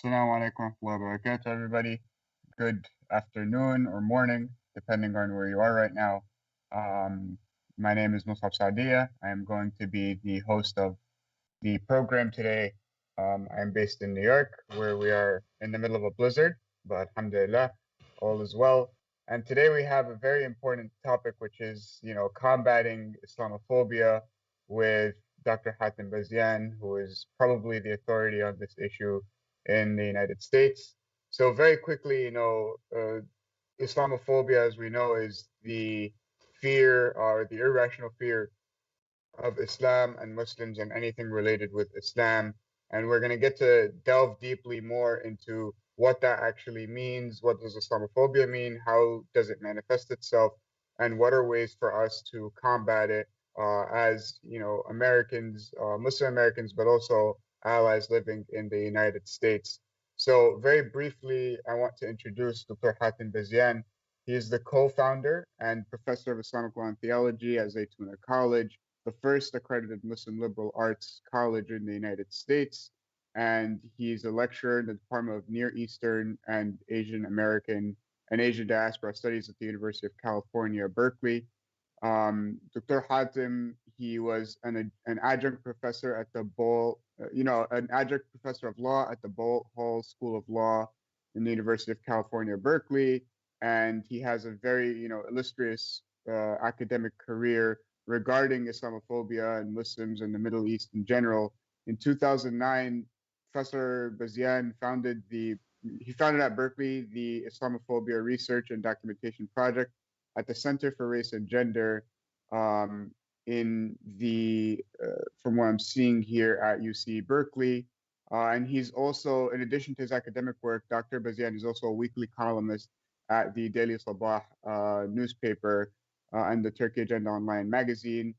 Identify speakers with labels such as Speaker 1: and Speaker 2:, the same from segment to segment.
Speaker 1: Assalamu alaikum wa rahmatullahi wa barakatuh, everybody. Good afternoon or morning, depending on where you are right now. My name is Mosaab Sadeia. I am going to be the host of the program today. I'm based in New York, where we are in the middle of a blizzard, but alhamdulillah, all is well. And today we have a very important topic, which is, combating Islamophobia with Dr. Hatem Bazian, who is probably the authority on this issue in the United States. So very quickly, Islamophobia, as we know, is the fear or the irrational fear of Islam and Muslims and anything related with Islam. And we're going to get to delve deeply more into what that actually means. What does Islamophobia mean? How does it manifest itself? And what are ways for us to combat it as, Americans, Muslim Americans, but also allies living in the United States. So very briefly, I want to introduce Dr. Hatem Bazian. He is the co-founder and professor of Islamic law and theology at Zaytuna College, the first accredited Muslim liberal arts college in the United States. And he's a lecturer in the Department of Near Eastern and Asian American and Asian Diaspora Studies at the University of California, Berkeley. Dr. Hatem, he was an adjunct professor at the an adjunct professor of law at the Boalt Hall School of Law in the University of California, Berkeley. And he has a very, illustrious academic career regarding Islamophobia and Muslims in the Middle East in general. In 2009, Professor Bazian founded at Berkeley the Islamophobia Research and Documentation Project at the Center for Race and Gender from what I'm seeing here at UC Berkeley. And he's also, in addition to his academic work, Dr. Bazian is also a weekly columnist at the Daily Sabah newspaper and the Turkey Agenda Online magazine.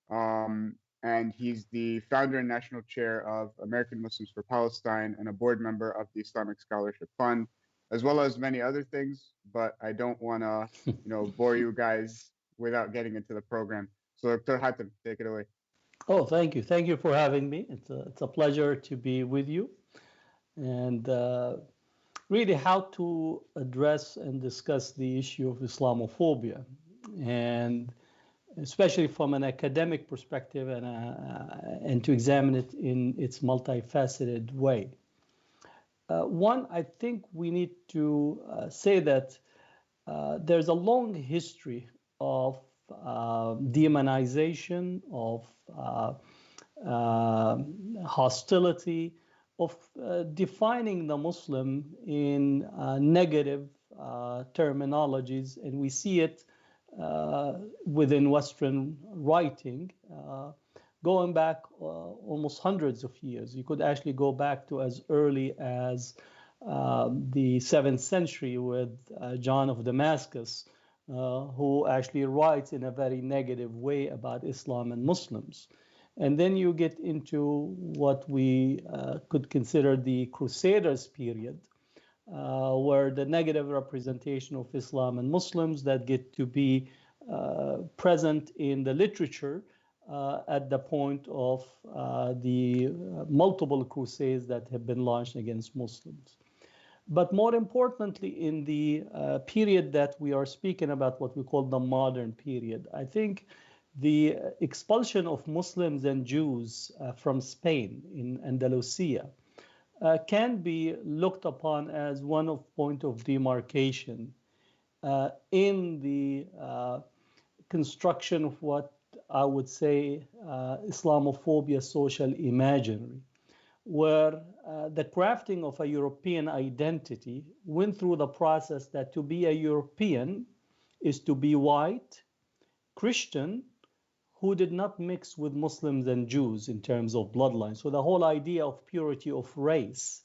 Speaker 1: And he's the founder and national chair of American Muslims for Palestine and a board member of the Islamic Scholarship Fund, as well as many other things. But I don't want to, bore you guys without getting into the program. So Dr. Hatem, take it away.
Speaker 2: Oh, thank you. Thank you for having me. It's a pleasure to be with you. And really how to address and discuss the issue of Islamophobia, and especially from an academic perspective, and to examine it in its multifaceted way. One, I think we need to say that there's a long history of demonization, of hostility, of defining the Muslim in negative terminologies, and we see it within Western writing going back almost hundreds of years. You could actually go back to as early as the 7th century with John of Damascus, who actually writes in a very negative way about Islam and Muslims. And then you get into what we could consider the Crusaders period, where the negative representation of Islam and Muslims that get to be present in the literature at the point of the multiple crusades that have been launched against Muslims. But more importantly, in the period that we are speaking about, what we call the modern period, I think the expulsion of Muslims and Jews from Spain in Andalusia can be looked upon as one of point of demarcation in the construction of what I would say Islamophobia social imaginary, where the crafting of a European identity went through the process that to be a European is to be white, Christian, who did not mix with Muslims and Jews in terms of bloodline. So the whole idea of purity of race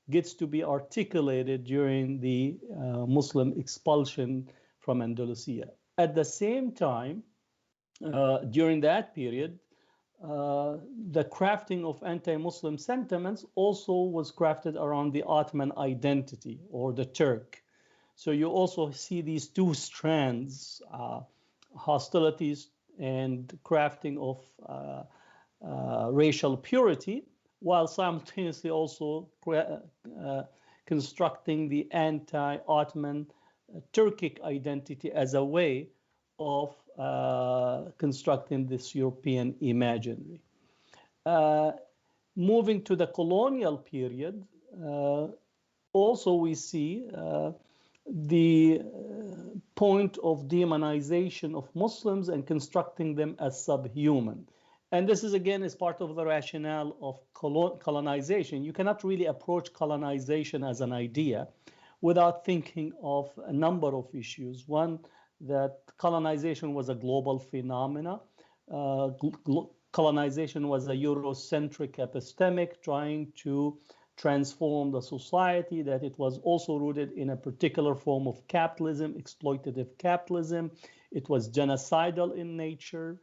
Speaker 2: gets to be articulated during the Muslim expulsion from Andalusia. At the same time, during that period, the crafting of anti-Muslim sentiments also was crafted around the Ottoman identity or the Turk. So you also see these two strands, hostilities and crafting of racial purity, while simultaneously also constructing the anti-Ottoman Turkic identity as a way of constructing this European imaginary. Moving to the colonial period, also we see the point of demonization of Muslims and constructing them as subhuman. And this is again is part of the rationale of colonization. You cannot really approach colonization as an idea without thinking of a number of issues. One, that colonization was a global phenomena. Colonization was a Eurocentric epistemic trying to transform the society, that it was also rooted in a particular form of capitalism, exploitative capitalism. It was genocidal in nature.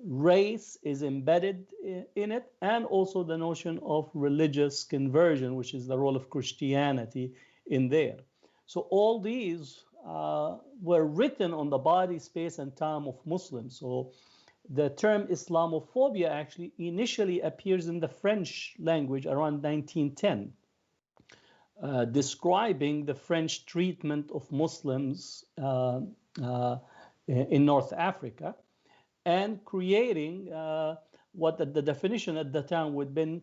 Speaker 2: Race is embedded in it, and also the notion of religious conversion, which is the role of Christianity in there. So all these were written on the body, space, and time of Muslims. So the term Islamophobia actually initially appears in the French language around 1910, describing the French treatment of Muslims in North Africa, and creating what the definition at the time would have been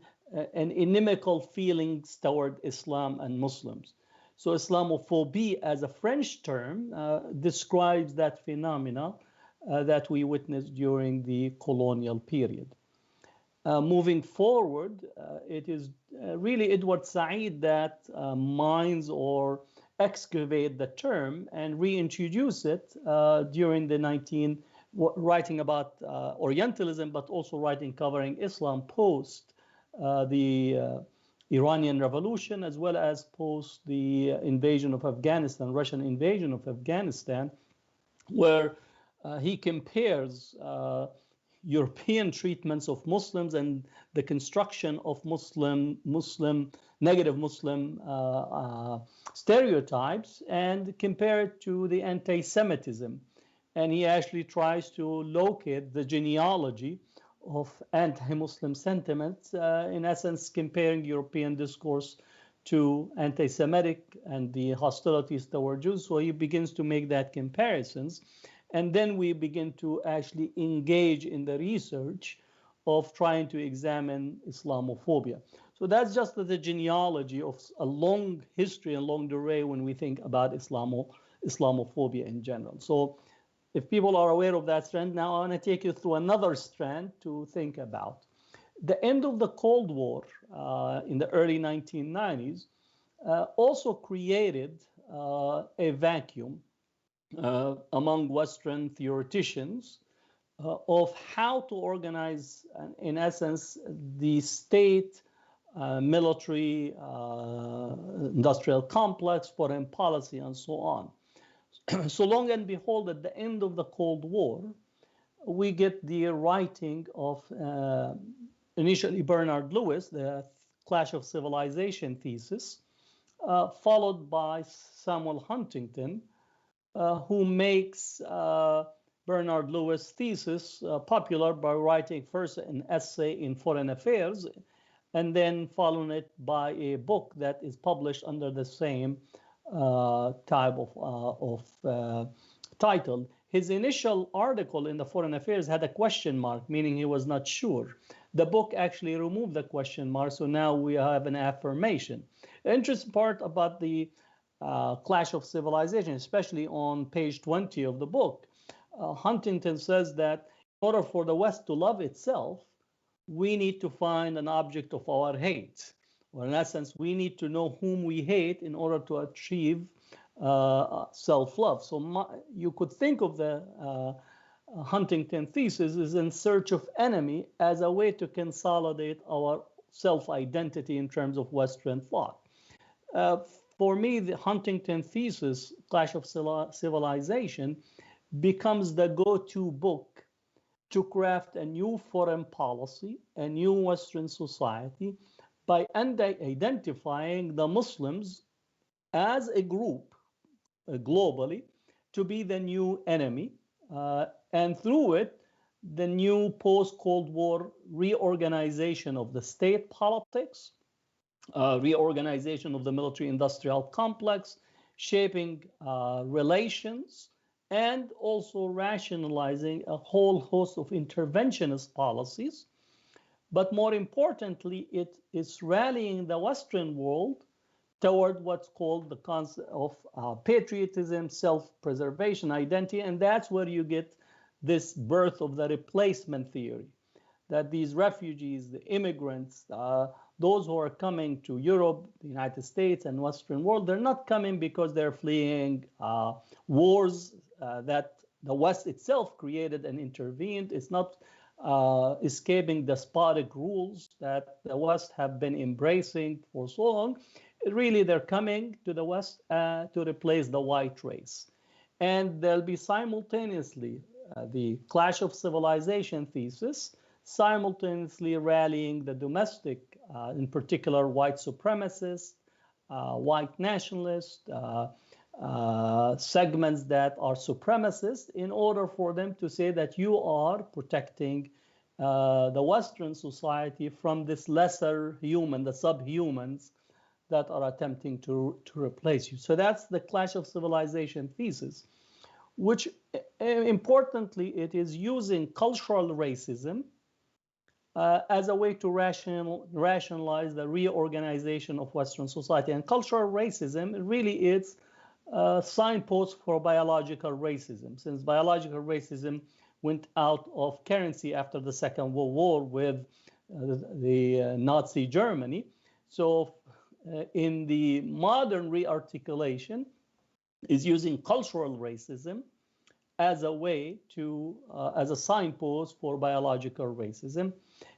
Speaker 2: an inimical feelings toward Islam and Muslims. So Islamophobia as a French term describes that phenomena that we witnessed during the colonial period. Moving forward, it is really Edward Said that mines or excavate the term and reintroduce it during the writing about Orientalism, but also writing covering Islam post the Iranian Revolution, as well as post the invasion of Afghanistan, Russian invasion of Afghanistan, where he compares European treatments of Muslims and the construction of negative Muslim stereotypes, and compare it to the anti-Semitism. And he actually tries to locate the genealogy of anti-Muslim sentiments, in essence comparing European discourse to anti-Semitic and the hostilities toward Jews. So he begins to make that comparisons. And then we begin to actually engage in the research of trying to examine Islamophobia. So that's just the genealogy of a long history and long array when we think about Islamophobia in general. So if people are aware of that strand, now I want to take you through another strand to think about. The end of the Cold War in the early 1990s also created a vacuum among Western theoreticians of how to organize, in essence, the state, military, industrial complex, foreign policy, and so on. So long and behold, at the end of the Cold War, we get the writing of initially Bernard Lewis, the Clash of Civilization thesis, followed by Samuel Huntington, who makes Bernard Lewis' thesis popular by writing first an essay in Foreign Affairs, and then following it by a book that is published under the same type of title. His initial article in the Foreign Affairs had a question mark, meaning he was not sure. The book actually removed the question mark, so now we have an affirmation. The interesting part about the Clash of Civilization, especially on page 20 of the book, Huntington says that in order for the West to love itself, we need to find an object of our hate. Or in essence, we need to know whom we hate in order to achieve self-love. So you could think of the Huntington thesis as in search of enemy as a way to consolidate our self-identity in terms of Western thought. For me, the Huntington thesis, Clash of Civilization, becomes the go-to book to craft a new foreign policy, a new Western society, by identifying the Muslims as a group globally to be the new enemy, and through it the new post-Cold War reorganization of the state politics, reorganization of the military-industrial complex, shaping relations, and also rationalizing a whole host of interventionist policies. But more importantly, it is rallying the Western world toward what's called the concept of patriotism, self-preservation, identity, and that's where you get this birth of the replacement theory, that these refugees, the immigrants, those who are coming to Europe, the United States, and Western world, they're not coming because they're fleeing wars that the West itself created and intervened. It's not escaping despotic rules that the West have been embracing for so long. Really, they're coming to the West to replace the white race. And there'll be simultaneously the clash of civilization thesis, simultaneously rallying the domestic, in particular white supremacists, white nationalists, segments that are supremacists, in order for them to say that you are protecting the Western society from this lesser human, the subhumans that are attempting to replace you. So that's the clash of civilization thesis, which importantly, it is using cultural racism as a way to rationalize the reorganization of Western society. And cultural racism really is a signpost for biological racism, since biological racism went out of currency after the Second World War with the Nazi Germany. So in the modern rearticulation is using cultural racism as a way to, as a signpost for biological racism.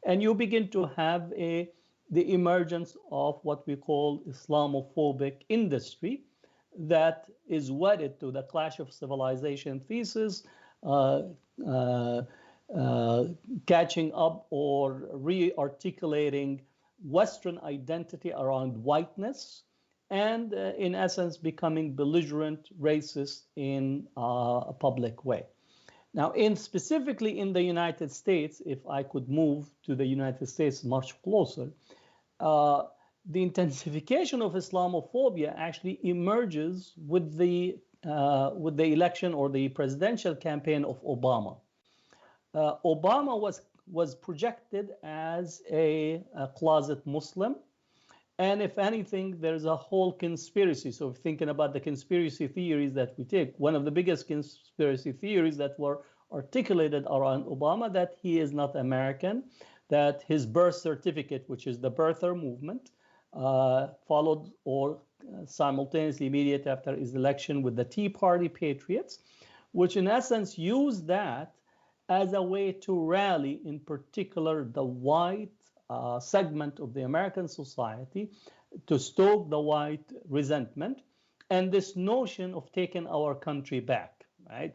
Speaker 2: And you begin to have the emergence of what we call Islamophobic industry that is wedded to the clash of civilization thesis, catching up or re-articulating Western identity around whiteness, and in essence becoming belligerent racist in a public way. Now, specifically in the United States, if I could move to the United States much closer, the intensification of Islamophobia actually emerges with the election or the presidential campaign of Obama. Obama was projected as a closet Muslim. And if anything, there's a whole conspiracy. So thinking about the conspiracy theories that we take, one of the biggest conspiracy theories that were articulated around Obama, that he is not American, that his birth certificate, which is the birther movement, followed or simultaneously immediate after his election with the Tea Party patriots, which in essence used that as a way to rally, in particular, the white segment of the American society, to stoke the white resentment and this notion of taking our country back, right?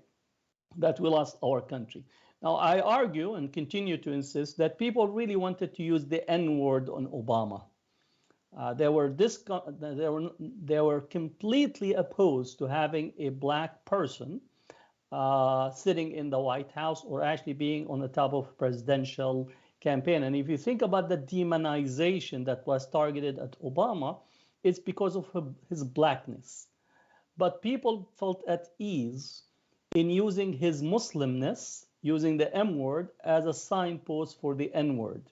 Speaker 2: That we lost our country. Now, I argue and continue to insist that people really wanted to use the N-word on Obama. They were completely opposed to having a black person sitting in the White House or actually being on the top of presidential campaign. And if you think about the demonization that was targeted at Obama, it's because of his blackness. But people felt at ease in using his Muslimness, using the M word as a signpost for the N word,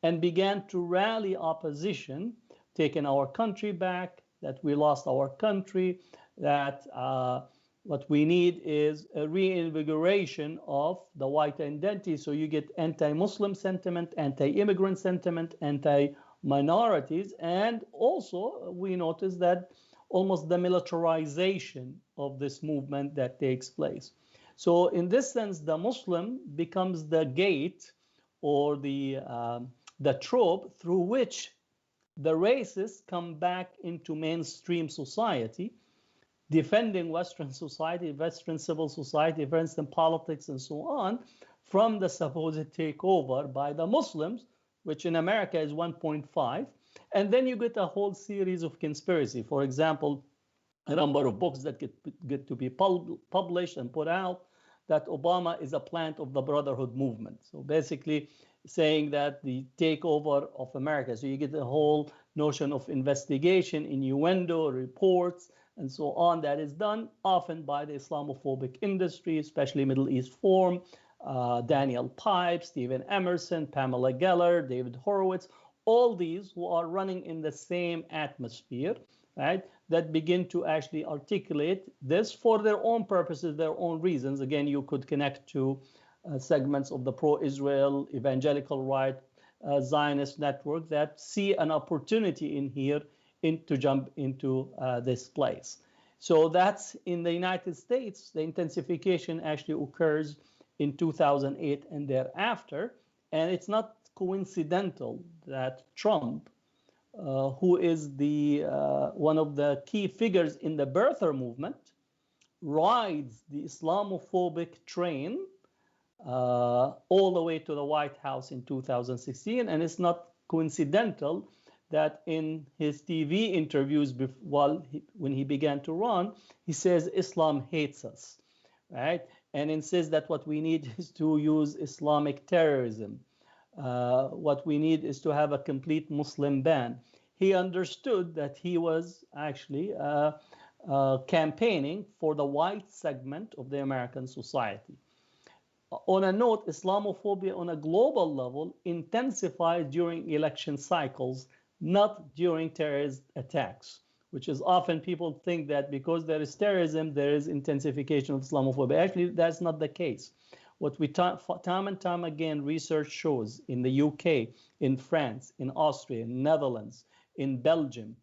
Speaker 2: and began to rally opposition, taking our country back, that we lost our country, that what we need is a reinvigoration of the white identity. So you get anti-Muslim sentiment, anti-immigrant sentiment, anti-minorities. And also we notice that almost the militarization of this movement that takes place. So in this sense, the Muslim becomes the gate or the trope through which the racists come back into mainstream society, defending Western society, Western civil society, Western politics, and so on, from the supposed takeover by the Muslims, which in America is 1.5. And then you get a whole series of conspiracy. For example, a number of books that get to be published and put out that Obama is a plant of the Brotherhood movement. So basically saying that the takeover of America. So you get the whole notion of investigation, innuendo, reports, and so on that is done often by the Islamophobic industry, especially Middle East Forum, Daniel Pipes, Stephen Emerson, Pamela Geller, David Horowitz, all these who are running in the same atmosphere, right, that begin to actually articulate this for their own purposes, their own reasons. Again, you could connect to segments of the pro-Israel, evangelical right, Zionist network that see an opportunity in here to jump into this place. So that's in the United States. The intensification actually occurs in 2008 and thereafter. And it's not coincidental that Trump, who is the one of the key figures in the birther movement, rides the Islamophobic train all the way to the White House in 2016. And it's not coincidental that in his TV interviews when he began to run, he says Islam hates us, right? And insists that what we need is to use Islamic terrorism. What we need is to have a complete Muslim ban. He understood that he was actually campaigning for the white segment of the American society. On a note, Islamophobia on a global level intensifies during election cycles, not during terrorist attacks, which is often people think that because there is terrorism, there is intensification of Islamophobia. Actually, that's not the case. What we time and time again, research shows in the UK, in France, in Austria, in Netherlands, in Belgium,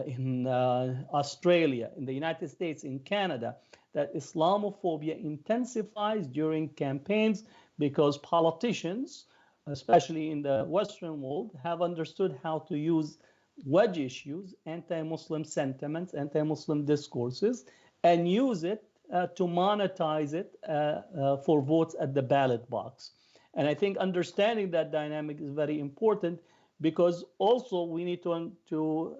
Speaker 2: in Australia, in the United States, in Canada, that Islamophobia intensifies during campaigns because politicians, especially in the Western world, have understood how to use wedge issues, anti-Muslim sentiments, anti-Muslim discourses, and use it to monetize it for votes at the ballot box. And I think understanding that dynamic is very important because also we need to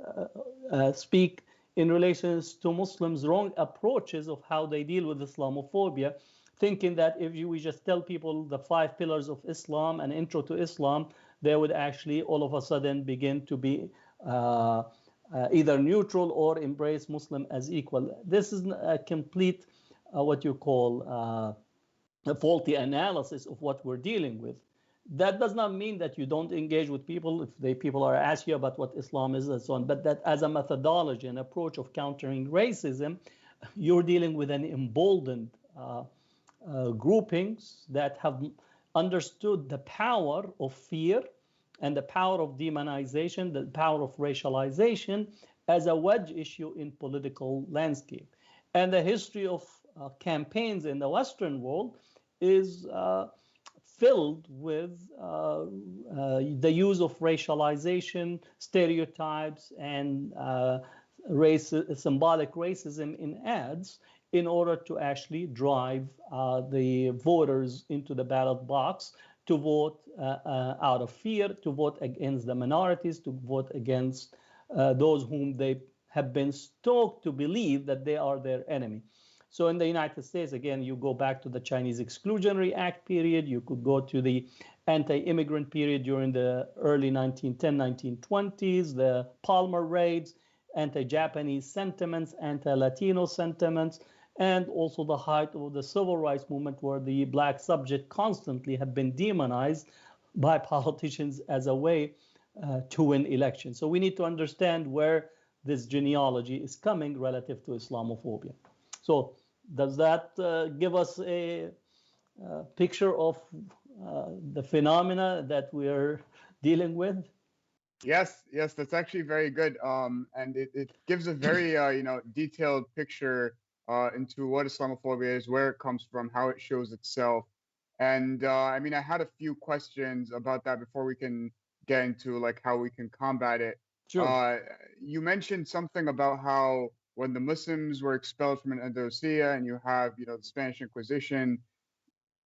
Speaker 2: speak in relation to Muslims' wrong approaches of how they deal with Islamophobia, thinking that if we just tell people the 5 pillars of Islam and intro to Islam, they would actually all of a sudden begin to be either neutral or embrace Muslim as equal. This is a complete, what you call a faulty analysis of what we're dealing with. That does not mean that you don't engage with people if people are asking you about what Islam is and so on, but that as a methodology, an approach of countering racism, you're dealing with an emboldened groupings that have understood the power of fear and the power of demonization, the power of racialization as a wedge issue in political landscape. And the history of campaigns in the Western world is filled with the use of racialization, stereotypes, and symbolic racism in ads in order to actually drive the voters into the ballot box to vote out of fear, to vote against the minorities, to vote against those whom they have been stoked to believe that they are their enemy. So in the United States, again, you go back to the Chinese Exclusionary Act period. You could go to the anti-immigrant period during the early 1920s, the Palmer raids, anti-Japanese sentiments, anti-Latino sentiments, and also the height of the civil rights movement where the black subject constantly have been demonized by politicians as a way to win elections. So we need to understand where this genealogy is coming relative to Islamophobia. So does that give us a picture of the phenomena that we're dealing with?
Speaker 1: Yes, that's actually very good. And it gives a very detailed picture into what Islamophobia is, where it comes from, how it shows itself. And I mean, I had a few questions about that before we can get into like how we can combat it.
Speaker 2: Sure.
Speaker 1: You mentioned something about how when the Muslims were expelled from Andalusia and you have, the Spanish Inquisition,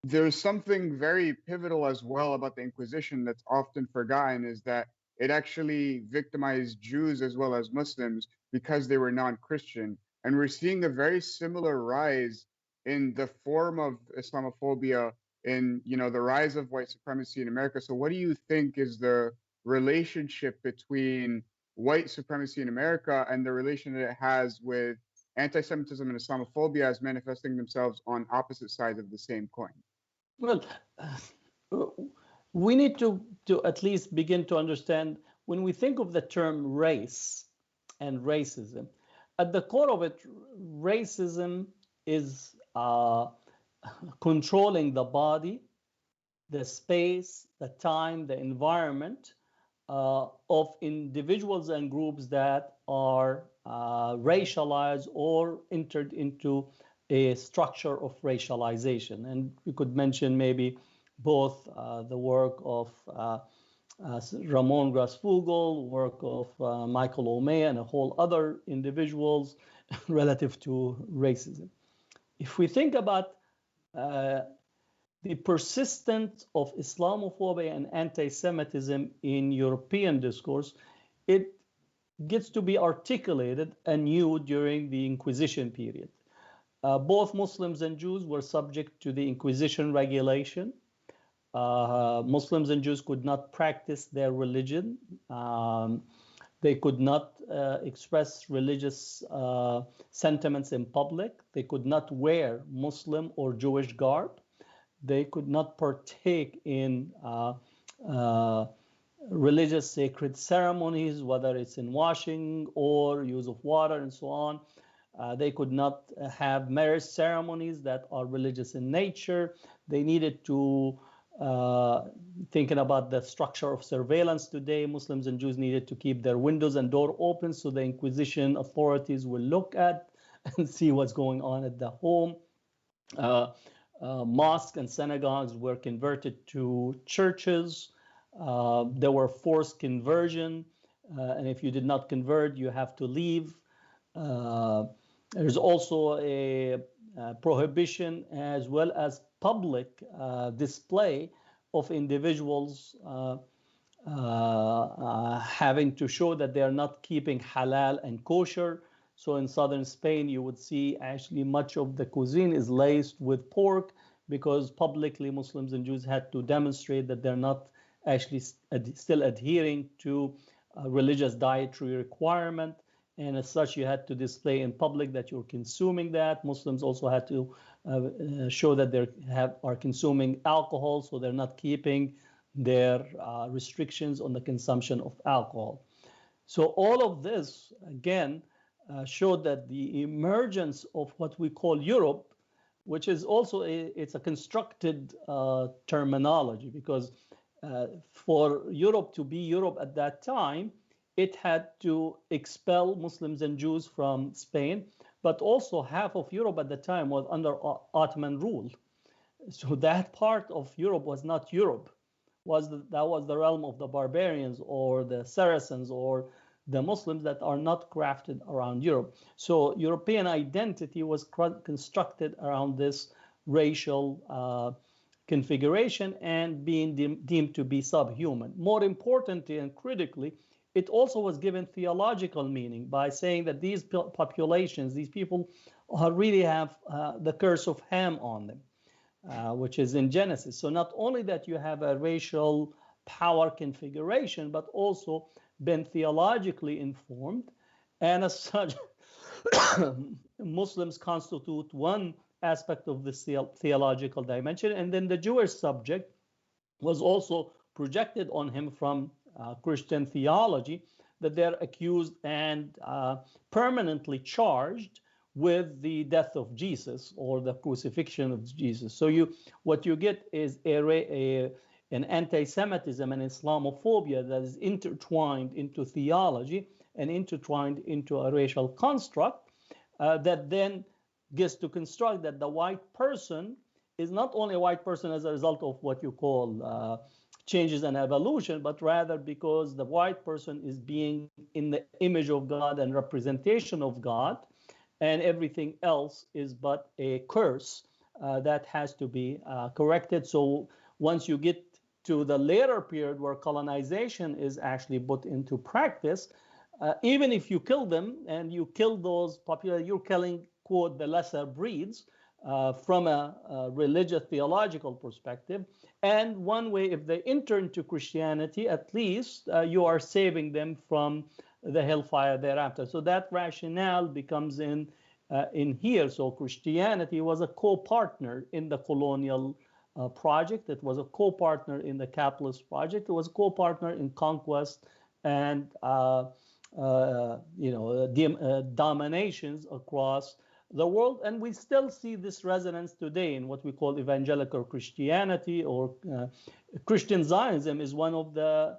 Speaker 1: there's something very pivotal as well about the Inquisition that's often forgotten, is that it actually victimized Jews as well as Muslims because they were non-Christian. And we're seeing a very similar rise in the form of Islamophobia, in the rise of white supremacy in America. So what do you think is the relationship between white supremacy in America and the relation that it has with anti-Semitism and Islamophobia as manifesting themselves on opposite sides of the same coin?
Speaker 2: Well, we need to at least begin to understand when we think of the term race and racism, at the core of it, racism is controlling the body, the space, the time, the environment of individuals and groups that are racialized or entered into a structure of racialization. And we could mention maybe both the work of Ramon Grasfugel, work of Michael O'May, and a whole other individuals relative to racism. If we think about the persistence of Islamophobia and anti-Semitism in European discourse, it gets to be articulated anew during the Inquisition period. Both Muslims and Jews were subject to the Inquisition regulation. Muslims and Jews could not practice their religion. They could not express religious sentiments in public. They could not wear Muslim or Jewish garb. They could not partake in religious sacred ceremonies, whether it's in washing or use of water and so on. They could not have marriage ceremonies that are religious in nature. They needed to, thinking about the structure of surveillance today, Muslims and Jews needed to keep their windows and door open so the Inquisition authorities will look at and see what's going on at the home. Mosques and synagogues were converted to churches. There were forced conversion, and if you did not convert, you have to leave. There's also a prohibition as well as public display of individuals having to show that they are not keeping halal and kosher. So in southern Spain, you would see actually much of the cuisine is laced with pork because publicly Muslims and Jews had to demonstrate that they're not actually still adhering to religious dietary requirement. And as such, you had to display in public that you're consuming that. Muslims also had to show that they are consuming alcohol, so they're not keeping their restrictions on the consumption of alcohol. So all of this, again, showed that the emergence of what we call Europe, which is also it's a constructed terminology, because for Europe to be Europe at that time, it had to expel Muslims and Jews from Spain, but also half of Europe at the time was under Ottoman rule. So that part of Europe was not Europe. That was the realm of the barbarians or the Saracens or the Muslims that are not crafted around Europe. So European identity was constructed around this racial configuration and being deemed to be subhuman. More importantly and critically, it also was given theological meaning by saying that these populations, these people really have the curse of Ham on them, which is in Genesis. So not only that you have a racial power configuration, but also been theologically informed. And as such, Muslims constitute one aspect of this theological dimension. And then the Jewish subject was also projected on him from Christian theology, that they're accused and permanently charged with the death of Jesus or the crucifixion of Jesus. So what you get is an anti-Semitism and Islamophobia that is intertwined into theology and intertwined into a racial construct that then gets to construct that the white person is not only a white person as a result of what you call changes and evolution, but rather because the white person is being in the image of God and representation of God, and everything else is but a curse that has to be corrected. So once you get to the later period where colonization is actually put into practice, even if you kill them and you kill those you're killing, quote, the lesser breeds, from a religious theological perspective. And one way, if they enter into Christianity, at least you are saving them from the hellfire thereafter. So that rationale becomes in here. So Christianity was a co-partner in the colonial project. It was a co-partner in the capitalist project. It was a co-partner in conquest and dominations across the world. And we still see this resonance today in what we call evangelical Christianity, or Christian Zionism is one of the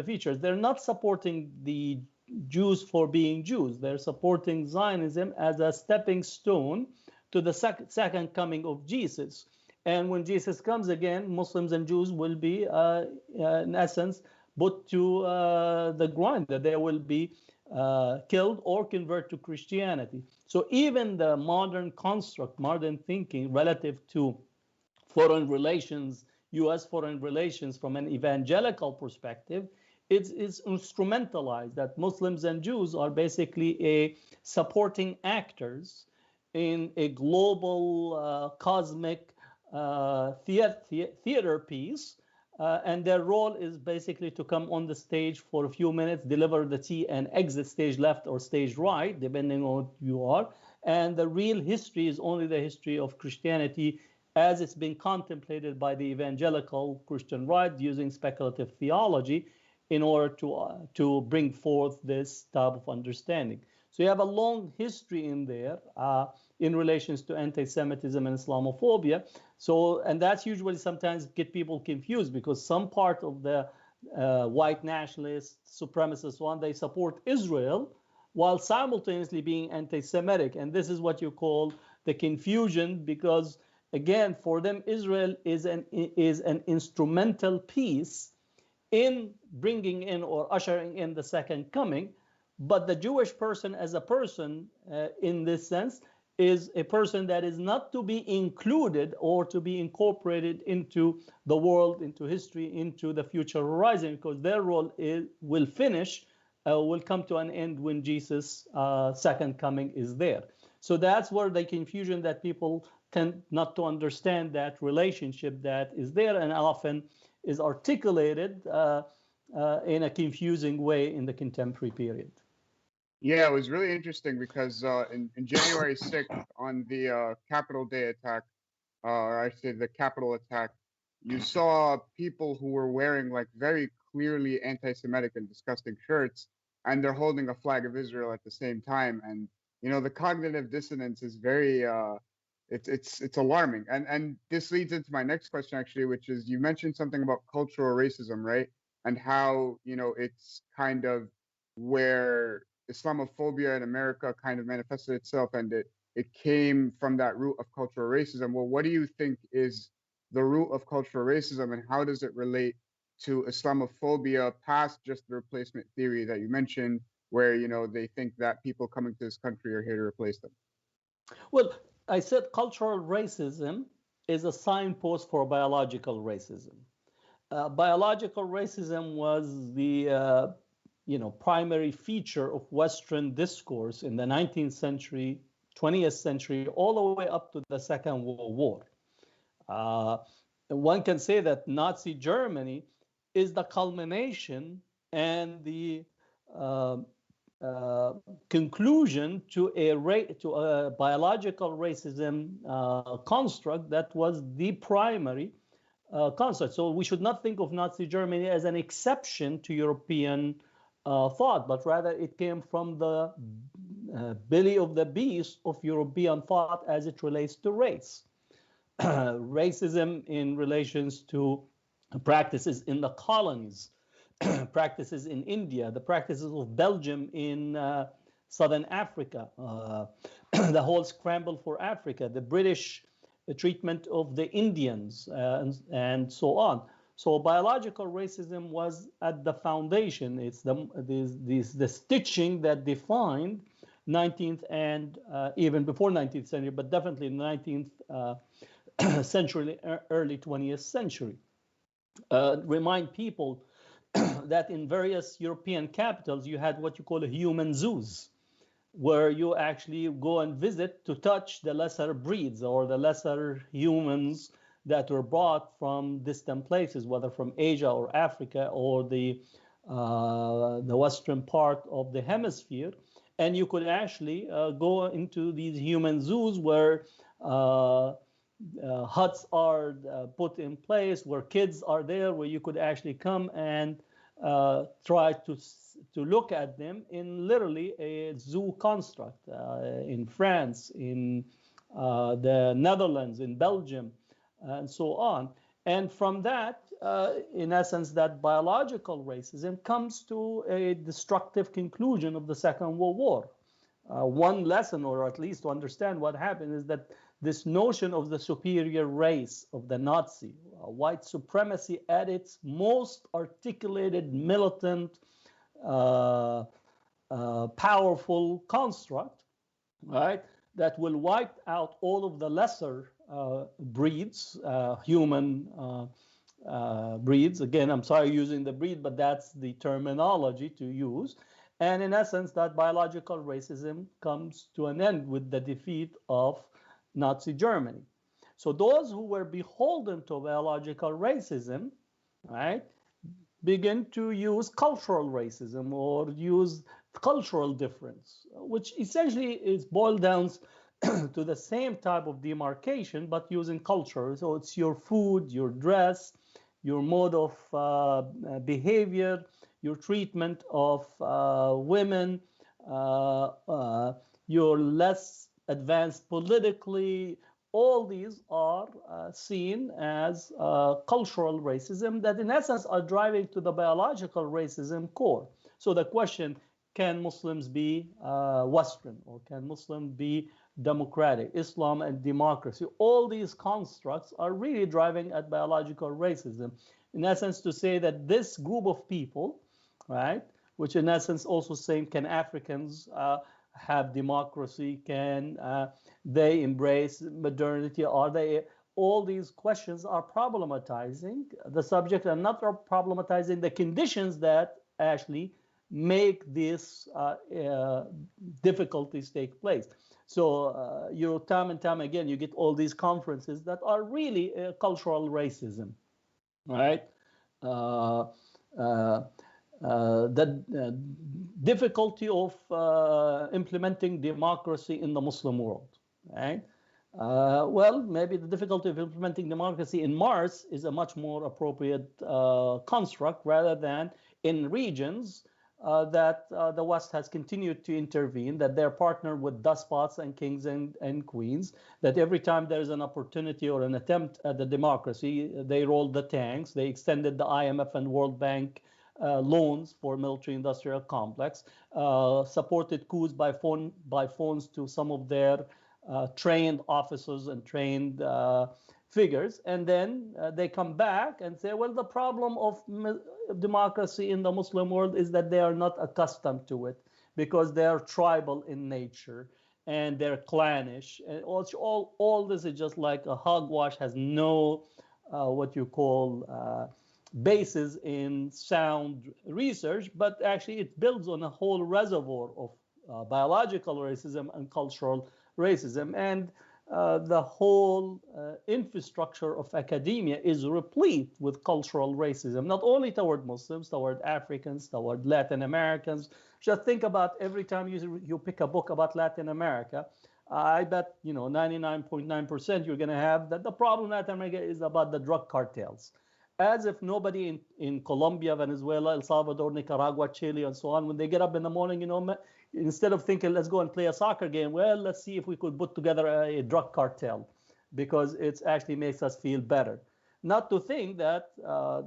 Speaker 2: features. They're not supporting the Jews for being Jews. They're supporting Zionism as a stepping stone to the second coming of Jesus. And when Jesus comes again, Muslims and Jews will be, in essence, put to the grind, that they will be killed or convert to Christianity. So even the modern construct, modern thinking relative to foreign relations, U.S. foreign relations from an evangelical perspective, it's instrumentalized that Muslims and Jews are basically a supporting actors in a global cosmic theater piece. And their role is basically to come on the stage for a few minutes, deliver the tea, and exit stage left or stage right, depending on what you are. And the real history is only the history of Christianity as it's been contemplated by the evangelical Christian right using speculative theology in order to bring forth this type of understanding. So you have a long history in there in relations to anti-Semitism and Islamophobia. So, and that's usually sometimes get people confused, because some part of the white nationalist supremacist one, they support Israel while simultaneously being anti-Semitic. And this is what you call the confusion, because again, for them, Israel is an instrumental piece in bringing in or ushering in the second coming. But the Jewish person as a person, in this sense, is a person that is not to be included or to be incorporated into the world, into history, into the future horizon, because their role will come to an end when Jesus' second coming is there. So that's where the confusion that people tend not to understand that relationship that is there, and often is articulated in a confusing way in the contemporary period.
Speaker 1: Yeah, it was really interesting because in January 6th, on the Capitol Day attack, or I say the Capitol attack, you saw people who were wearing like very clearly anti-Semitic and disgusting shirts, and they're holding a flag of Israel at the same time. And you know, the cognitive dissonance is very it's alarming. And this leads into my next question actually, which is, you mentioned something about cultural racism, right? And how, you know, it's kind of where Islamophobia in America kind of manifested itself, and it came from that root of cultural racism. Well, what do you think is the root of cultural racism, and how does it relate to Islamophobia past just the replacement theory that you mentioned, where, you know, they think that people coming to this country are here to replace them?
Speaker 2: Well, I said cultural racism is a signpost for biological racism. Biological racism was the primary feature of Western discourse in the 19th century, 20th century, all the way up to the Second World War. One can say that Nazi Germany is the culmination and the conclusion to a biological racism construct that was the primary construct. So we should not think of Nazi Germany as an exception to European thought, but rather it came from the belly of the beast of European thought as it relates to race. Racism in relations to practices in the colonies, practices in India, the practices of Belgium in Southern Africa, the whole scramble for Africa, the British treatment of the Indians, and so on. So biological racism was at the foundation. It's the stitching that defined 19th and even before 19th century, but definitely in the 19th century, early 20th century. Remind people that in various European capitals, you had what you call a human zoos. where you actually go and visit to touch the lesser breeds or the lesser humans that were brought from distant places, whether from Asia or Africa or the western part of the hemisphere. And you could actually go into these human zoos where huts are put in place, where kids are there, where you could actually come and try to look at them in literally a zoo construct in France, in the Netherlands, in Belgium, and so on. And from that, in essence, that biological racism comes to a destructive conclusion of the Second World War. One lesson, or at least to understand what happened, is that this notion of the superior race of the Nazi, white supremacy at its most articulated, militant, powerful construct, right, that will wipe out all of the lesser breeds, human breeds. Again, I'm sorry using the breed, but that's the terminology to use. And in essence, that biological racism comes to an end with the defeat of Nazi Germany. So those who were beholden to biological racism, right, begin to use cultural racism or use cultural difference, which essentially is boiled down to the same type of demarcation, but using culture. So it's your food, your dress, your mode of behavior, your treatment of women, your less advanced politically. All these are seen as cultural racism that in essence are driving to the biological racism core. So the question, can Muslims be Western, or can Muslims be democratic, Islam and democracy? All these constructs are really driving at biological racism. In essence, to say that this group of people, right, which in essence also saying, can Africans have democracy? Can they embrace modernity? Are they? All these questions are problematizing the subject and not problematizing the conditions that actually make these difficulties take place. So you time and time again, you get all these conferences that are really cultural racism, right? The difficulty of implementing democracy in the Muslim world, right? Well, maybe the difficulty of implementing democracy in Mars is a much more appropriate construct rather than in regions that the West has continued to intervene, that they're partnered with despots and kings and queens, that every time there's an opportunity or an attempt at the democracy, they rolled the tanks, they extended the IMF and World Bank loans for military-industrial complex, supported coups by phones to some of their trained officers and trained figures, and then they come back and say, well, the problem of democracy in the Muslim world is that they are not accustomed to it because they are tribal in nature and they're clannish. And all this is just like a hogwash, has no what you call basis in sound research, but actually it builds on a whole reservoir of biological racism and cultural racism. And the whole infrastructure of academia is replete with cultural racism, not only toward Muslims, toward Africans, toward Latin Americans. Just think about every time you pick a book about Latin America, I bet 99.9% you're going to have that the problem in Latin America is about the drug cartels. As if nobody in Colombia, Venezuela, El Salvador, Nicaragua, Chile, and so on, when they get up in the morning, instead of thinking, let's go and play a soccer game, well, let's see if we could put together a drug cartel, because it actually makes us feel better. Not to think that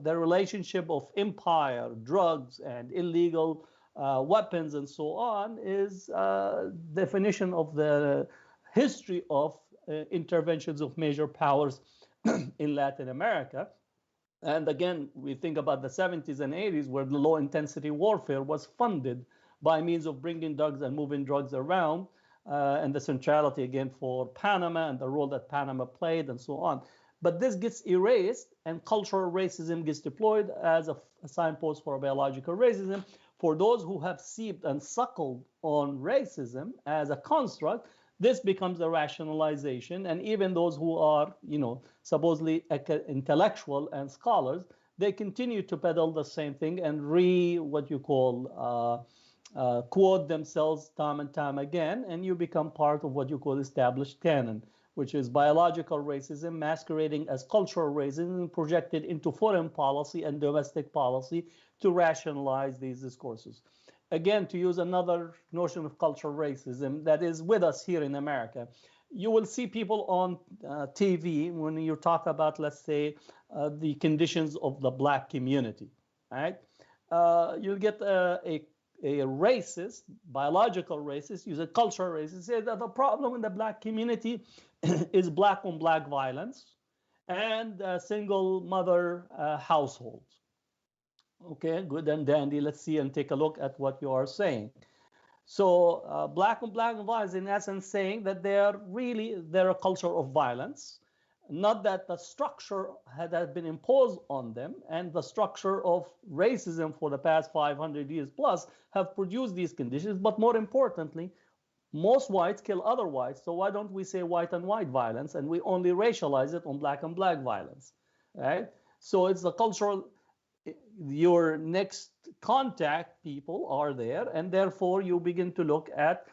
Speaker 2: the relationship of empire, drugs, and illegal weapons and so on is definition of the history of interventions of major powers in Latin America. And again, we think about the 70s and 80s where the low-intensity warfare was funded by means of bringing drugs and moving drugs around, and the centrality, again, for Panama and the role that Panama played and so on. But this gets erased, and cultural racism gets deployed as a signpost for biological racism. For those who have seeped and suckled on racism as a construct, this becomes a rationalization. And even those who are, supposedly intellectual and scholars, they continue to peddle the same thing and quote themselves time and time again, and you become part of what you call established canon, which is biological racism masquerading as cultural racism projected into foreign policy and domestic policy to rationalize these discourses. Again, to use another notion of cultural racism that is with us here in America, you will see people on TV when you talk about, let's say, the conditions of the Black community, right? You'll get a racist, biological racist, use a cultural racist, say that the problem in the Black community is Black on Black violence and single mother households. Okay, good and dandy. Let's see and take a look at what you are saying. So Black on Black violence, in essence, saying that they're a culture of violence, not that the structure had been imposed on them, and the structure of racism for the past 500 years plus have produced these conditions. But more importantly, most whites kill other whites, so why don't we say white on white violence, and we only racialize it on Black on Black violence, right? So it's the cultural, your next contact people are there, and therefore you begin to look at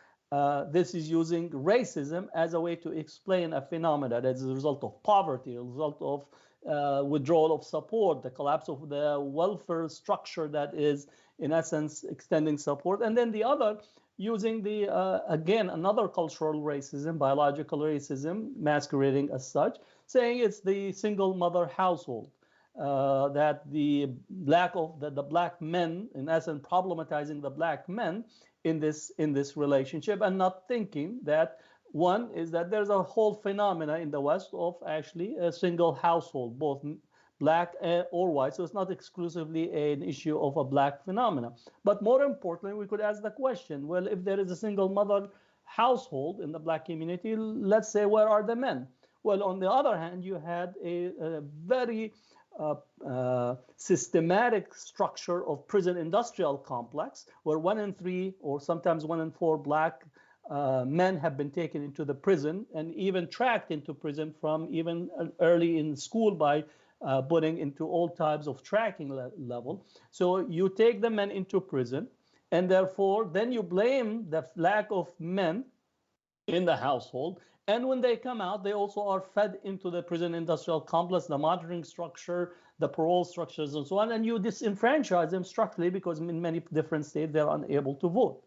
Speaker 2: this is using racism as a way to explain a phenomena that is a result of poverty, a result of withdrawal of support, the collapse of the welfare structure that is, in essence, extending support. And then the other, using again, another cultural racism, biological racism, masquerading as such, saying it's the single mother household. That the Black men, in essence, problematizing the Black men in this relationship, and not thinking that one is that there's a whole phenomena in the West of actually a single household, both Black or white. So it's not exclusively an issue of a Black phenomena. But more importantly, we could ask the question: well, if there is a single mother household in the Black community, let's say, where are the men? Well, on the other hand, you had a very systematic structure of prison industrial complex where 1 in 3 or sometimes 1 in 4 Black men have been taken into the prison and even tracked into prison from even early in school by putting into all types of tracking level. So you take the men into prison, and therefore then you blame the lack of men in the household. And when they come out, they also are fed into the prison industrial complex, the monitoring structure, the parole structures, and so on. And you disenfranchise them structurally because in many different states, they're unable to vote.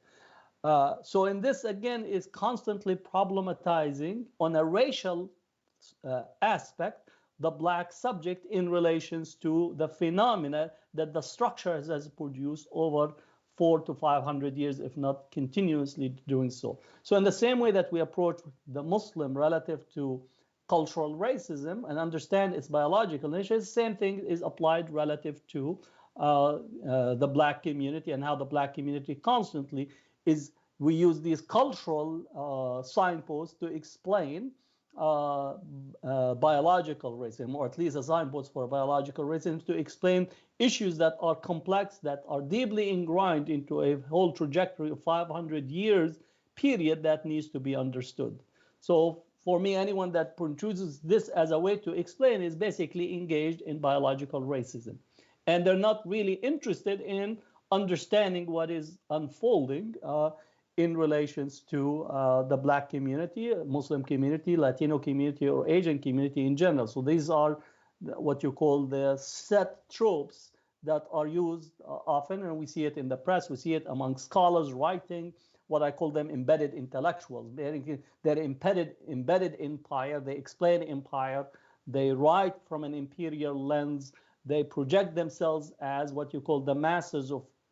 Speaker 2: So in this, again, is constantly problematizing on a racial aspect the Black subject in relations to the phenomena that the structure has produced over 400 to 500 years, if not continuously doing so. So in the same way that we approach the Muslim relative to cultural racism and understand its biological nature, the same thing is applied relative to the Black community, and how the Black community constantly we use these cultural signposts to explain biological racism, or at least a signpost for biological racism, to explain issues that are complex, that are deeply ingrained into a whole trajectory of 500 years period that needs to be understood. So for me, anyone that chooses this as a way to explain is basically engaged in biological racism. And they're not really interested in understanding what is unfolding in relations to the Black community, Muslim community, Latino community, or Asian community in general. So these are what you call the set tropes that are used often, and we see it in the press, we see it among scholars writing, what I call them embedded intellectuals. They're embedded empire, they explain empire, they write from an imperial lens, they project themselves as what you call the masters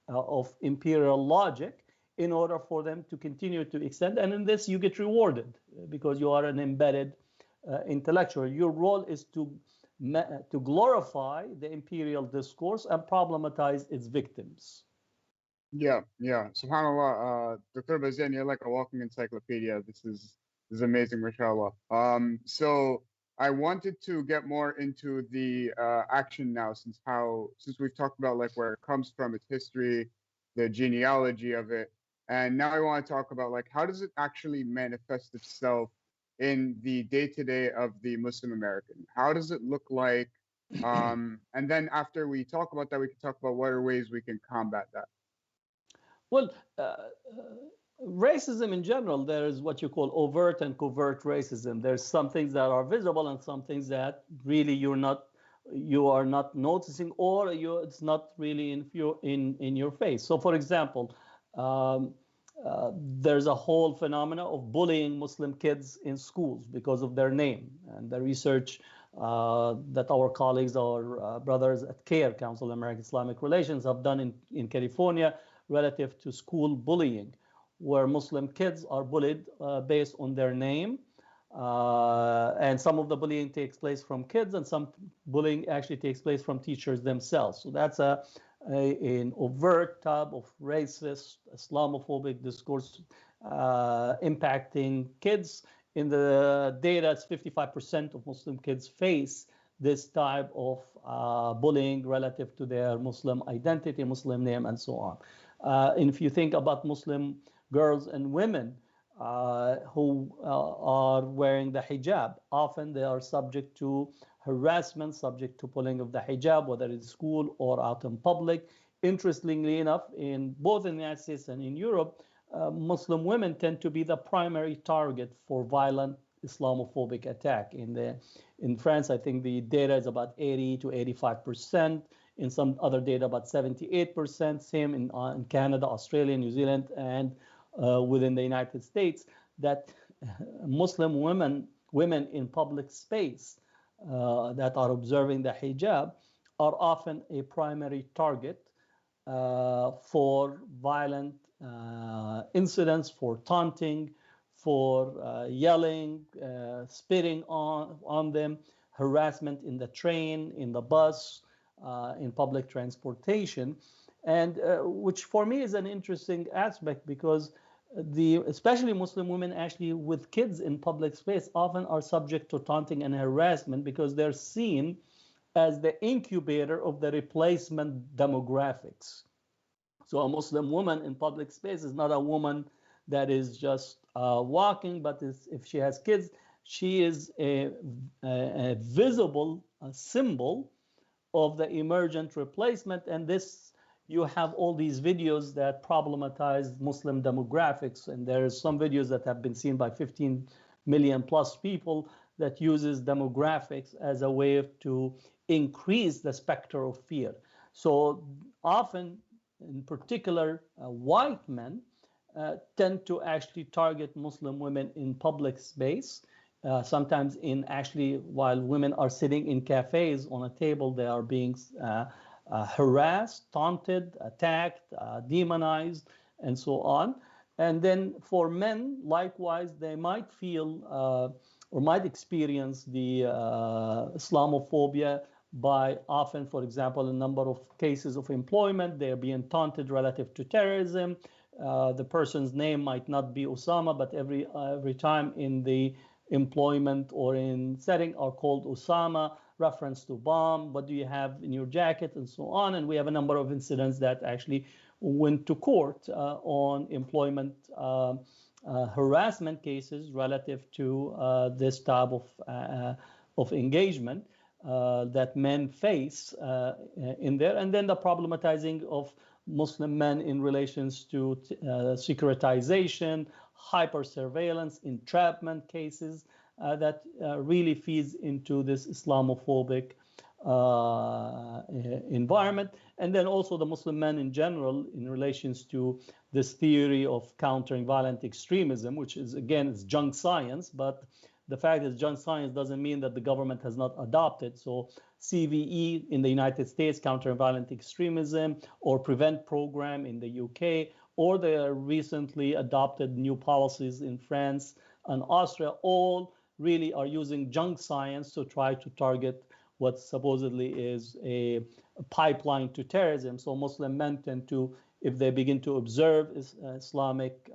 Speaker 2: of imperial logic, in order for them to continue to extend. And in this, you get rewarded because you are an embedded intellectual. Your role is to glorify the imperial discourse and problematize its victims.
Speaker 1: Yeah. SubhanAllah, Dr. Bazian, you're like a walking encyclopedia. This is amazing, mashallah. So I wanted to get more into the action now, since we've talked about like where it comes from, its history, the genealogy of it, and now I want to talk about like how does it actually manifest itself in the day-to-day of the Muslim American? How does it look like? And then after we talk about that, we can talk about what are ways we can combat that.
Speaker 2: Well, racism in general, there is what you call overt and covert racism. There's some things that are visible and some things that really you are not noticing, or it's not really in your face. So, for example, there's a whole phenomena of bullying Muslim kids in schools because of their name, and the research that our colleagues, our brothers at CARE, Council of American Islamic Relations, have done in California relative to school bullying, where Muslim kids are bullied based on their name. And some of the bullying takes place from kids, and some bullying actually takes place from teachers themselves. So that's an overt type of racist, Islamophobic discourse impacting kids. In the data, it's 55% of Muslim kids face this type of bullying relative to their Muslim identity, Muslim name, and so on. And if you think about Muslim girls and women who are wearing the hijab, often they are subject to harassment, subject to pulling of the hijab, whether in school or out in public. Interestingly enough, in both in the United States and in Europe, Muslim women tend to be the primary target for violent Islamophobic attack. In France, I think the data is about 80 to 85%. In some other data, about 78%. Same in Canada, Australia, New Zealand, and within the United States, that Muslim women in public space that are observing the hijab are often a primary target for violent incidents, for taunting, for yelling, spitting on them, harassment in the train, in the bus, in public transportation, and which for me is an interesting aspect, because especially Muslim women actually with kids in public space often are subject to taunting and harassment because they're seen as the incubator of the replacement demographics. So a Muslim woman in public space is not a woman that is just walking, but if she has kids, she is a visible symbol of the emergent replacement. And this, you have all these videos that problematize Muslim demographics, and there's some videos that have been seen by 15 million plus people that uses demographics as a way to increase the specter of fear. So often, in particular, white men tend to actually target Muslim women in public space. Sometimes while women are sitting in cafes on a table, they are being harassed, taunted, attacked, demonized, and so on. And then for men, likewise, they might feel or might experience the Islamophobia by often, for example, a number of cases of employment, they're being taunted relative to terrorism. The person's name might not be Osama, but every time in the employment or in setting are called Osama, reference to bomb, what do you have in your jacket, and so on. And we have a number of incidents that actually went to court on employment harassment cases relative to this type of engagement that men face in there. And then the problematizing of Muslim men in relations to securitization, hyper surveillance, entrapment cases that really feeds into this Islamophobic environment. And then also the Muslim men in general in relations to this theory of countering violent extremism, which is, again, it's junk science, but the fact is junk science doesn't mean that the government has not adopted. So CVE in the United States, countering violent extremism, or PREVENT program in the UK, or the recently adopted new policies in France and Austria, all really are using junk science to try to target what supposedly is a pipeline to terrorism. So Muslim men tend to, if they begin to observe Islamic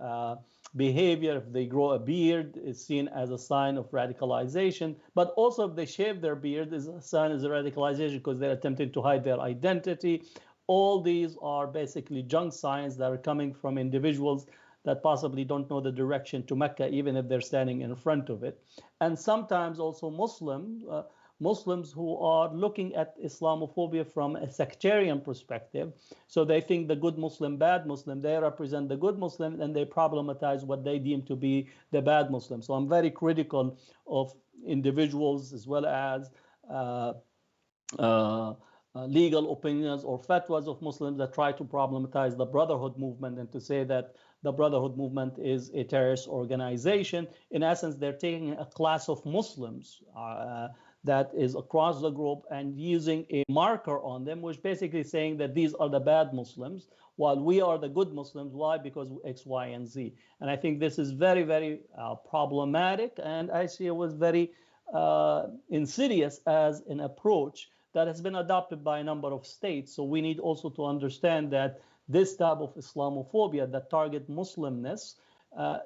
Speaker 2: behavior. If they grow a beard, is seen as a sign of radicalization. But also, if they shave their beard, is a sign of radicalization because they're attempting to hide their identity. All these are basically junk signs that are coming from individuals that possibly don't know the direction to Mecca, even if they're standing in front of it. And sometimes also Muslims who are looking at Islamophobia from a sectarian perspective. So they think the good Muslim, bad Muslim, they represent the good Muslim, and they problematize what they deem to be the bad Muslim. So I'm very critical of individuals as well as legal opinions or fatwas of Muslims that try to problematize the Brotherhood movement and to say that the Brotherhood movement is a terrorist organization. In essence, they're taking a class of Muslims that is across the globe and using a marker on them, which basically saying that these are the bad Muslims, while we are the good Muslims. Why? Because X, Y, and Z. And I think this is very, very problematic, and I see it was very insidious as an approach that has been adopted by a number of states. So we need also to understand that this type of Islamophobia that target Muslimness,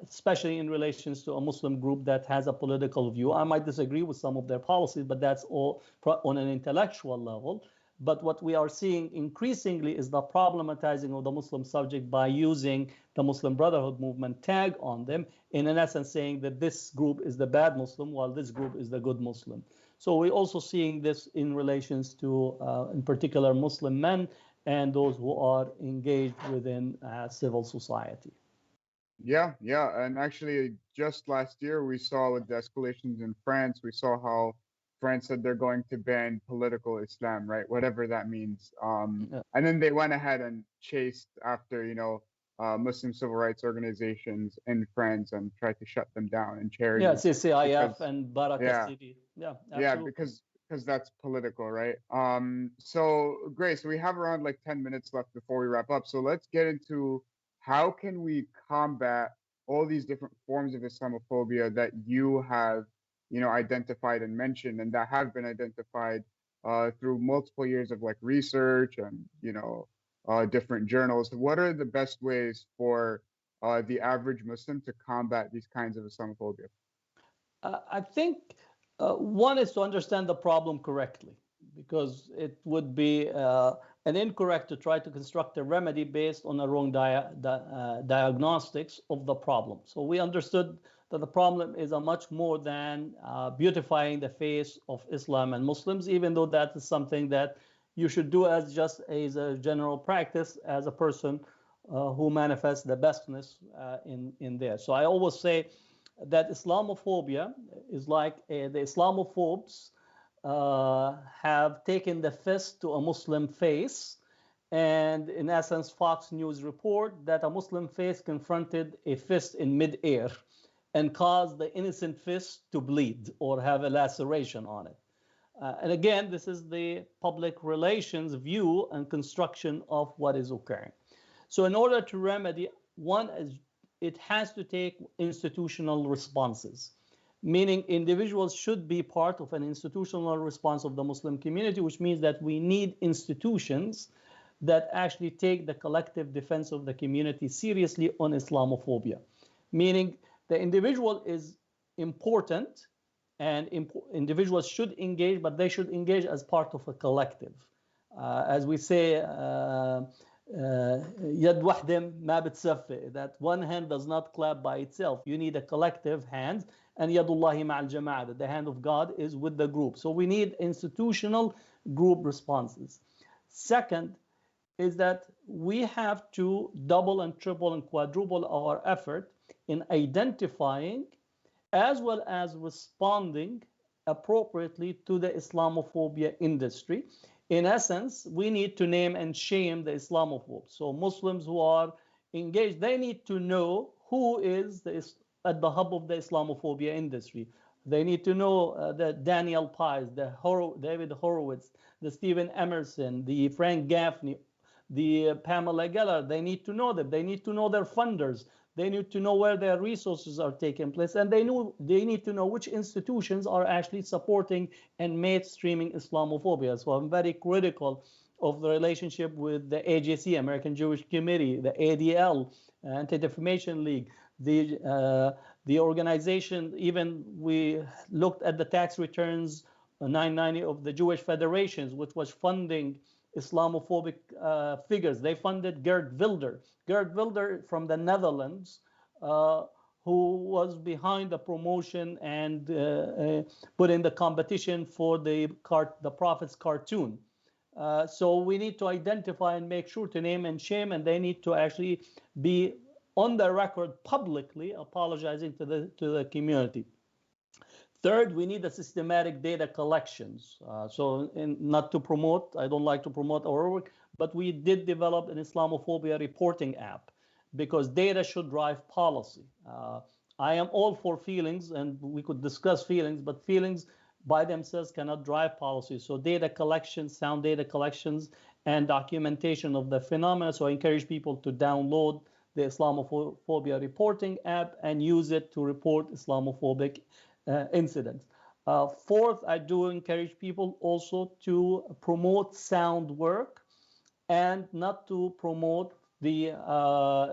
Speaker 2: especially in relations to a Muslim group that has a political view. I might disagree with some of their policies, but that's all on an intellectual level. But what we are seeing increasingly is the problematizing of the Muslim subject by using the Muslim Brotherhood movement tag on them, in essence saying that this group is the bad Muslim while this group is the good Muslim. So we're also seeing this in relations to, in particular, Muslim men and those who are engaged within civil society.
Speaker 1: Yeah, and actually just last year we saw with the escalations in France, we saw how France said they're going to ban political Islam, right? Whatever that means. And then they went ahead and chased after, Muslim civil rights organizations in France and tried to shut them down and charities.
Speaker 2: Yeah, CCIF and Baraka City. Yeah, absolutely.
Speaker 1: Yeah, because that's political, right? So great. So we have around like 10 minutes left before we wrap up. So let's get into how can we combat all these different forms of Islamophobia that you have, identified and mentioned, and that have been identified through multiple years of like research and, different journals. What are the best ways for the average Muslim to combat these kinds of Islamophobia?
Speaker 2: I think one is to understand the problem correctly, because it would be an incorrect to try to construct a remedy based on a wrong diagnostics of the problem. So we understood that the problem is a much more than beautifying the face of Islam and Muslims, even though that is something that you should do as just as a general practice as a person who manifests the bestness in there. So I always say that Islamophobia is like the Islamophobes have taken the fist to a Muslim face, and in essence, Fox News report that a Muslim face confronted a fist in midair and caused the innocent fist to bleed or have a laceration on it. And again, this is the public relations view and construction of what is occurring. So in order to remedy, one is it has to take institutional responses, meaning individuals should be part of an institutional response of the Muslim community, which means that we need institutions that actually take the collective defense of the community seriously on Islamophobia, meaning the individual is important and individuals should engage, but they should engage as part of a collective. As we say, يد واحدة ما بتصفي, that one hand does not clap by itself. You need a collective hand, and يد الله مع الجماعة, that the hand of God is with the group. So we need institutional group responses. Second is that we have to double and triple and quadruple our effort in identifying as well as responding appropriately to the Islamophobia industry. In essence, we need to name and shame the Islamophobes. So Muslims who are engaged, they need to know who is at the hub of the Islamophobia industry. They need to know the Daniel Pais, the David Horowitz, the Stephen Emerson, the Frank Gaffney, the Pamela Geller. They need to know them. They need to know their funders. They need to know where their resources are taking place, and they need to know which institutions are actually supporting and mainstreaming Islamophobia. So I'm very critical of the relationship with the AJC, American Jewish Committee, the ADL, Anti-Defamation League, The organization, even we looked at the tax returns 990 of the Jewish federations, which was funding Islamophobic figures. They funded Geert Wilders. Geert Wilders from the Netherlands, who was behind the promotion and put in the competition for the Prophet's cartoon. So we need to identify and make sure to name and shame, and they need to actually be on the record publicly apologizing to the community. Third, we need a systematic data collections. Not to promote, I don't like to promote our work, but we did develop an Islamophobia reporting app because data should drive policy. I am all for feelings, and we could discuss feelings, but feelings by themselves cannot drive policy. So data collection, sound data collections, and documentation of the phenomena. So I encourage people to download the Islamophobia reporting app and use it to report Islamophobic incidents. Fourth, I do encourage people also to promote sound work and not to promote the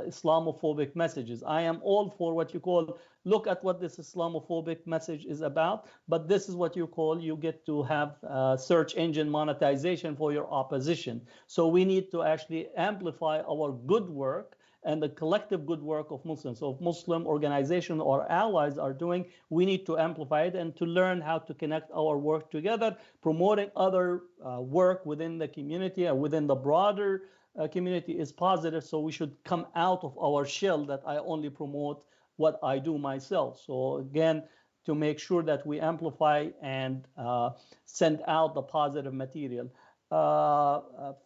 Speaker 2: Islamophobic messages. I am all for what you call, look at what this Islamophobic message is about, but this is what you call, you get to have search engine monetization for your opposition. So we need to actually amplify our good work and the collective good work of Muslims. So if Muslim organizations or allies are doing, we need to amplify it and to learn how to connect our work together, promoting other work within the community and within the broader community is positive. So we should come out of our shell that I only promote what I do myself. So again, to make sure that we amplify and send out the positive material.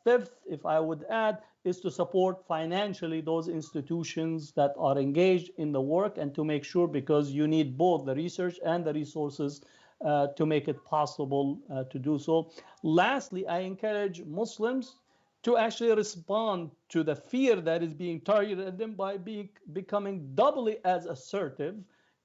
Speaker 2: Fifth, if I would add, is to support financially those institutions that are engaged in the work and to make sure, because you need both the research and the resources to make it possible to do so. Lastly, I encourage Muslims to actually respond to the fear that is being targeted at them by becoming doubly as assertive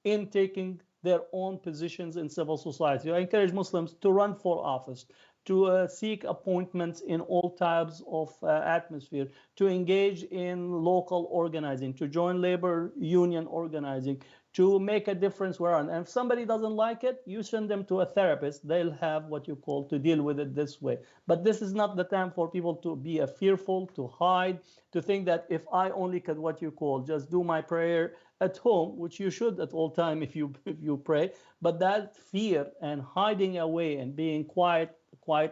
Speaker 2: in taking their own positions in civil society. I encourage Muslims to run for office, to seek appointments in all types of atmosphere, to engage in local organizing, to join labor union organizing, to make a difference where, and if somebody doesn't like it, you send them to a therapist. They'll have what you call to deal with it this way. But this is not the time for people to be fearful, to hide, to think that if I only could what you call just do my prayer at home, which you should at all time if you pray, but that fear and hiding away and being quiet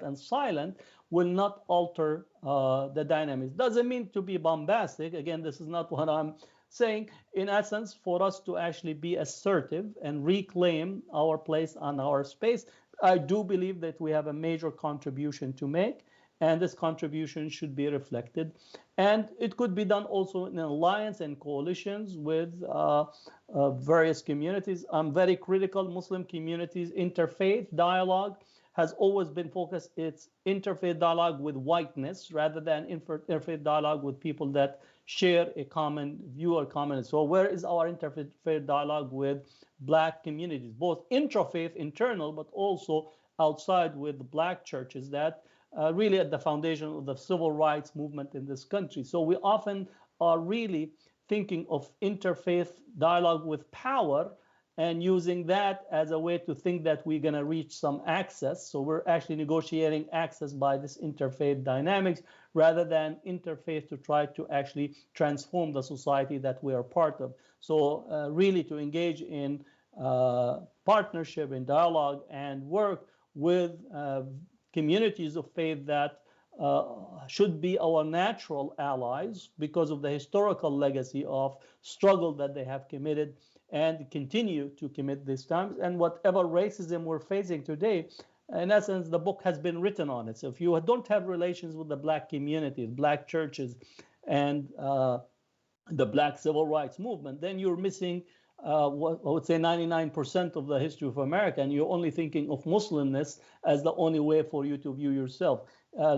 Speaker 2: and silent will not alter the dynamics. Doesn't mean to be bombastic. Again, this is not what I'm saying. In essence, for us to actually be assertive and reclaim our place on our space, I do believe that we have a major contribution to make, and this contribution should be reflected. And it could be done also in alliance and coalitions with various communities. I'm very critical. Muslim communities, interfaith dialogue has always been focused. It's interfaith dialogue with whiteness rather than interfaith dialogue with people that share a common view or common. So where is our interfaith dialogue with Black communities, both intrafaith, internal, but also outside with Black churches that really at the foundation of the civil rights movement in this country. So we often are really thinking of interfaith dialogue with power and using that as a way to think that we're going to reach some access. So we're actually negotiating access by this interfaith dynamics rather than interfaith to try to actually transform the society that we are part of. So really to engage in partnership, in dialogue and work with communities of faith that should be our natural allies because of the historical legacy of struggle that they have committed and continue to commit these times. And whatever racism we're facing today, in essence, the book has been written on it. So if you don't have relations with the Black communities, Black churches, and the Black civil rights movement, then you're missing what I would say 99% of the history of America, and you're only thinking of Muslimness as the only way for you to view yourself.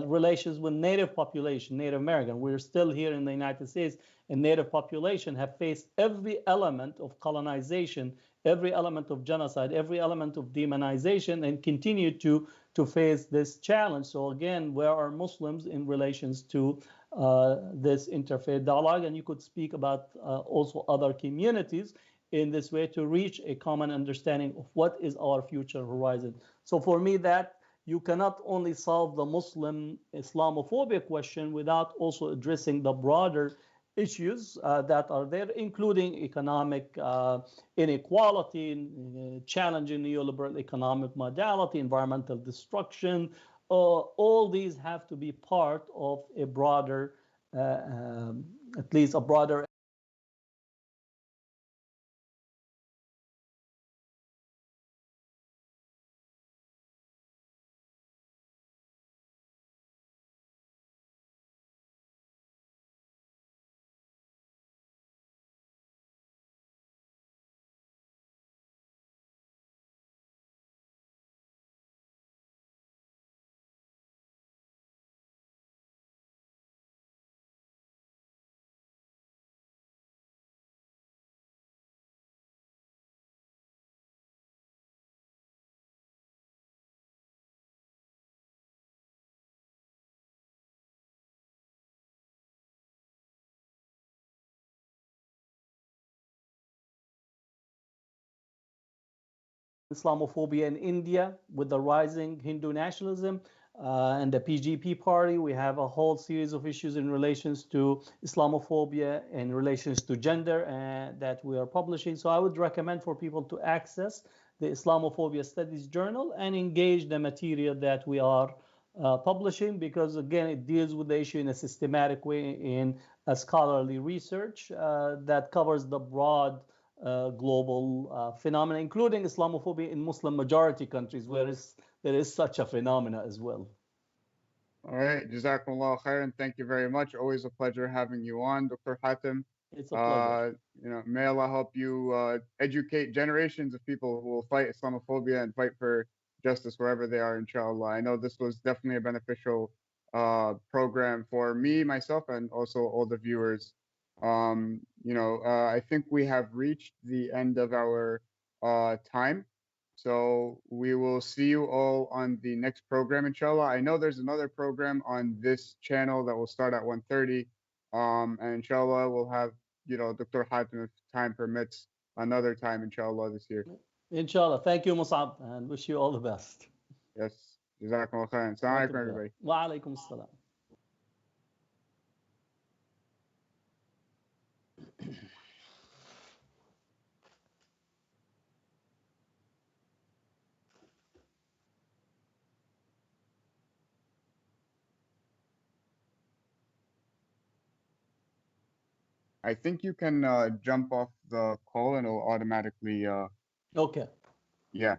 Speaker 2: Relations with Native population, Native American. We're still here in the United States, and Native population have faced every element of colonization, every element of genocide, every element of demonization, and continue to face this challenge. So again, where are Muslims in relations to this interfaith dialogue. And you could speak about also other communities in this way to reach a common understanding of what is our future horizon. So for me, that you cannot only solve the Muslim Islamophobia question without also addressing the broader issues that are there, including economic inequality, challenging neoliberal economic modality, environmental destruction. All these have to be part of a broader, at least a broader Islamophobia in India with the rising Hindu nationalism and the PGP party. We have a whole series of issues in relations to Islamophobia, in relations to gender that we are publishing. So I would recommend for people to access the Islamophobia Studies Journal and engage the material that we are publishing, because again, it deals with the issue in a systematic way, in a scholarly research that covers the broad global phenomena, including Islamophobia in Muslim majority countries, where there is such a phenomena as well.
Speaker 1: All right, Jazakumullah khairan. Thank you very much. Always a pleasure having you on, Dr. Hatem.
Speaker 2: It's a pleasure.
Speaker 1: May Allah help you educate generations of people who will fight Islamophobia and fight for justice wherever they are, inshallah. I know this was definitely a beneficial program for me, myself, and also all the viewers. I think we have reached the end of our time. So we will see you all on the next program, inshallah. I know there's another program on this channel that will start at 1:30. And inshallah, we'll have, Dr. Hatem, if time permits, another time, inshallah, this year.
Speaker 2: Inshallah. Thank you, Mosaab, and wish you all the best.
Speaker 1: Yes. Jazakumullah khairan. Assalamu alaikum, everybody.
Speaker 2: Wa alaikum assalam.
Speaker 1: I think you can jump off the call and it'll automatically,
Speaker 2: Okay.
Speaker 1: yeah.